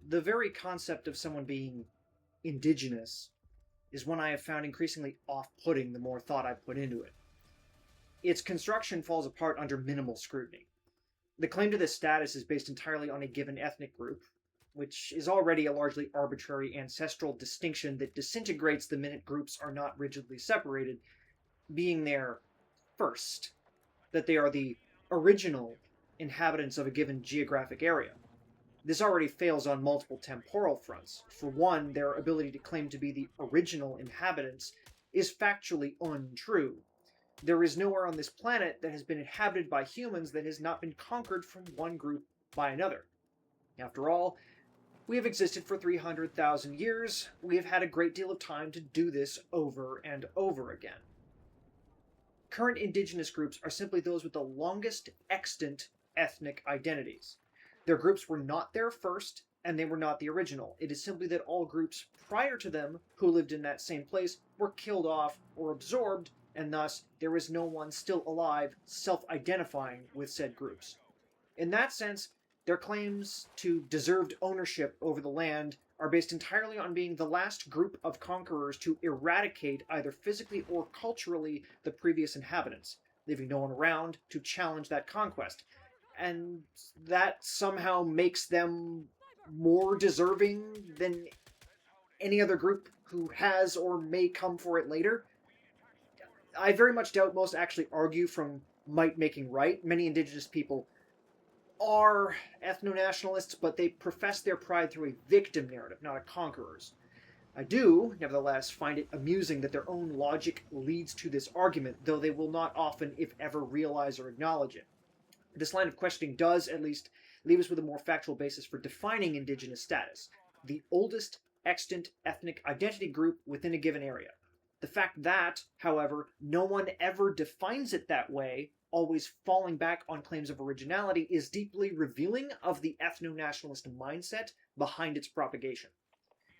The very concept of someone being indigenous is one I have found increasingly off-putting the more thought I put into it. Its construction falls apart under minimal scrutiny. The claim to this status is based entirely on a given ethnic group, which is already a largely arbitrary ancestral distinction that disintegrates the minute groups are not rigidly separated, being there first, that they are the original inhabitants of a given geographic area. This already fails on multiple temporal fronts. For one, their ability to claim to be the original inhabitants is factually untrue. There is nowhere on this planet that has been inhabited by humans that has not been conquered from one group by another. After all, we have existed for 300,000 years. We have had a great deal of time to do this over and over again. Current indigenous groups are simply those with the longest extant ethnic identities. Their groups were not there first, and they were not the original. It is simply that all groups prior to them who lived in that same place were killed off or absorbed, and thus there is no one still alive self-identifying with said groups. In that sense, their claims to deserved ownership over the land are based entirely on being the last group of conquerors to eradicate, either physically or culturally, the previous inhabitants, leaving no one around to challenge that conquest. And that somehow makes them more deserving than any other group who has or may come for it later. I very much doubt most actually argue from might making right. Many indigenous people are ethno-nationalists, but they profess their pride through a victim narrative, not a conqueror's. I do, nevertheless, find it amusing that their own logic leads to this argument, though they will not often, if ever, realize or acknowledge it. This line of questioning does, at least, leave us with a more factual basis for defining indigenous status, the oldest extant ethnic identity group within a given area. The fact that, however, no one ever defines it that way, always falling back on claims of originality, is deeply revealing of the ethno-nationalist mindset behind its propagation.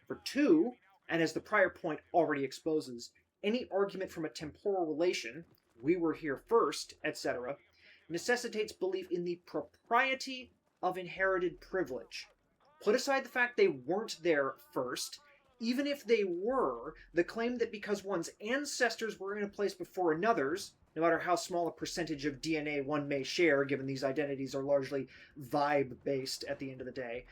For two, and as the prior point already exposes, any argument from a temporal relation, we were here first, etc., necessitates belief in the propriety of inherited privilege. Put aside the fact they weren't there first. Even if they were, the claim that because one's ancestors were in a place before another's, no matter how small a percentage of DNA one may share, given these identities are largely vibe-based at the end of the day,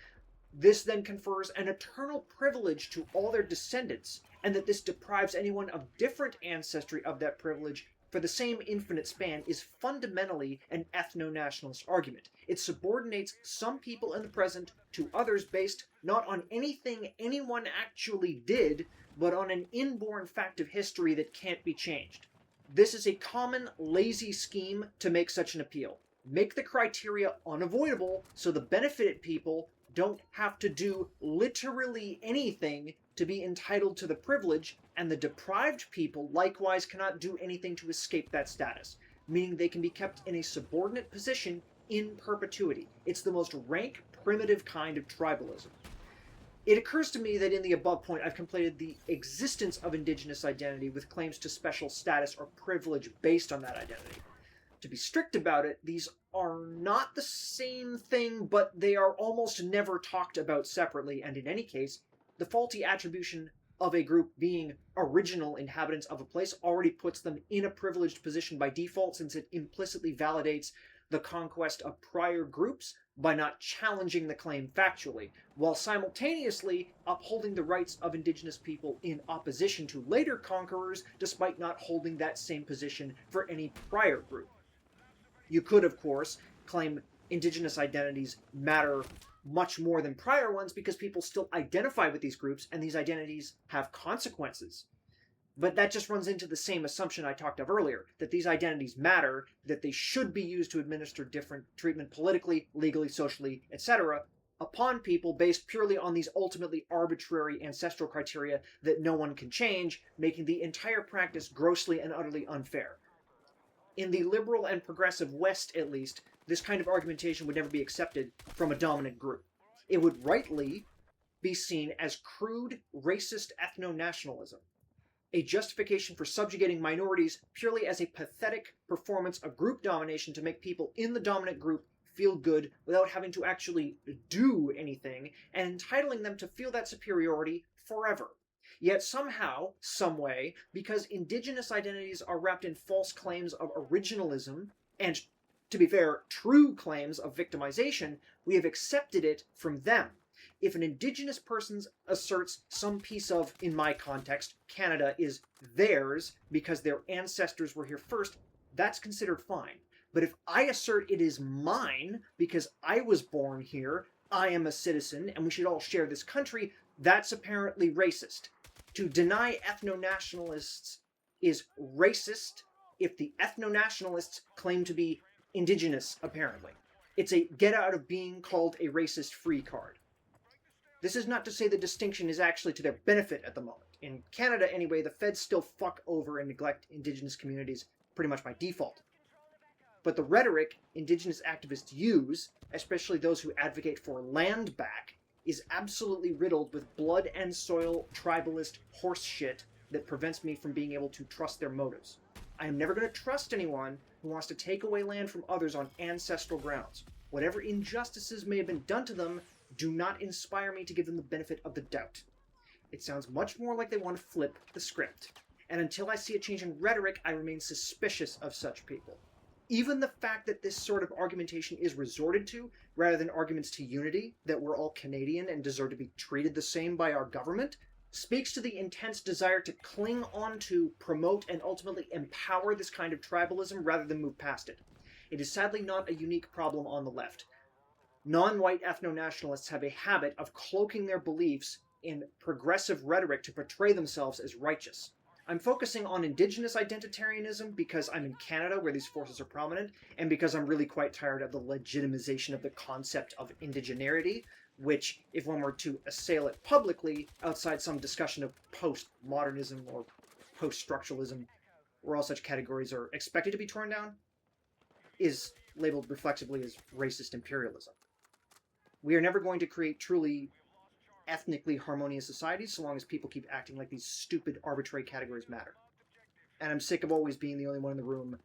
this then confers an eternal privilege to all their descendants, and that this deprives anyone of different ancestry of that privilege for the same infinite span is fundamentally an ethno-nationalist argument. It subordinates some people in the present to others based not on anything anyone actually did, but on an inborn fact of history that can't be changed. This is a common, lazy scheme to make such an appeal. Make the criteria unavoidable so the benefited people don't have to do literally anything to be entitled to the privilege, and the deprived people likewise cannot do anything to escape that status, meaning they can be kept in a subordinate position in perpetuity. It's the most rank, primitive kind of tribalism. It occurs to me that in the above point I've conflated the existence of indigenous identity with claims to special status or privilege based on that identity. To be strict about it, these are not the same thing, but they are almost never talked about separately, and in any case, the faulty attribution of a group being original inhabitants of a place already puts them in a privileged position by default, since it implicitly validates the conquest of prior groups by not challenging the claim factually, while simultaneously upholding the rights of indigenous people in opposition to later conquerors, despite not holding that same position for any prior group. You could, of course, claim indigenous identities matter much more than prior ones because people still identify with these groups and these identities have consequences. But that just runs into the same assumption I talked of earlier, that these identities matter, that they should be used to administer different treatment politically, legally, socially, etc., upon people based purely on these ultimately arbitrary ancestral criteria that no one can change, making the entire practice grossly and utterly unfair. In the liberal and progressive West, at least, this kind of argumentation would never be accepted from a dominant group. It would rightly be seen as crude, racist ethno-nationalism, a justification for subjugating minorities purely as a pathetic performance of group domination to make people in the dominant group feel good without having to actually do anything, and entitling them to feel that superiority forever. Yet somehow, someway, because indigenous identities are wrapped in false claims of originalism, and, to be fair, true claims of victimization, we have accepted it from them. If an indigenous person asserts some piece of, in my context, Canada is theirs because their ancestors were here first, that's considered fine. But if I assert it is mine because I was born here, I am a citizen, and we should all share this country, that's apparently racist. To deny ethno-nationalists is racist if the ethno-nationalists claim to be indigenous, apparently. It's a get out of being called a racist free card. This is not to say the distinction is actually to their benefit at the moment. In Canada, anyway, the feds still fuck over and neglect indigenous communities pretty much by default. But the rhetoric indigenous activists use, especially those who advocate for land back, is absolutely riddled with blood and soil tribalist horse shit that prevents me from being able to trust their motives. I am never going to trust anyone who wants to take away land from others on ancestral grounds. Whatever injustices may have been done to them do not inspire me to give them the benefit of the doubt. It sounds much more like they want to flip the script. And until I see a change in rhetoric, I remain suspicious of such people. Even the fact that this sort of argumentation is resorted to, rather than arguments to unity, that we're all Canadian and deserve to be treated the same by our government, speaks to the intense desire to cling on to, promote, and ultimately empower this kind of tribalism rather than move past it. It is sadly not a unique problem on the left. Non-white ethno-nationalists have a habit of cloaking their beliefs in progressive rhetoric to portray themselves as righteous. I'm focusing on indigenous identitarianism because I'm in Canada where these forces are prominent, and because I'm really quite tired of the legitimization of the concept of indigeneity, which, if one were to assail it publicly outside some discussion of post-modernism or post-structuralism, where all such categories are expected to be torn down, is labeled reflexively as racist imperialism. We are never going to create truly ethnically harmonious societies so long as people keep acting like these stupid, arbitrary categories matter. And I'm sick of always being the only one in the room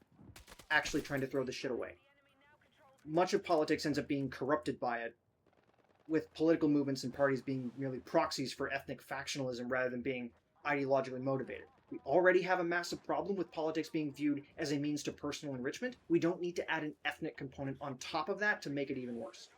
actually trying to throw this shit away. Much of politics ends up being corrupted by it, with political movements and parties being merely proxies for ethnic factionalism rather than being ideologically motivated. We already have a massive problem with politics being viewed as a means to personal enrichment. We don't need to add an ethnic component on top of that to make it even worse.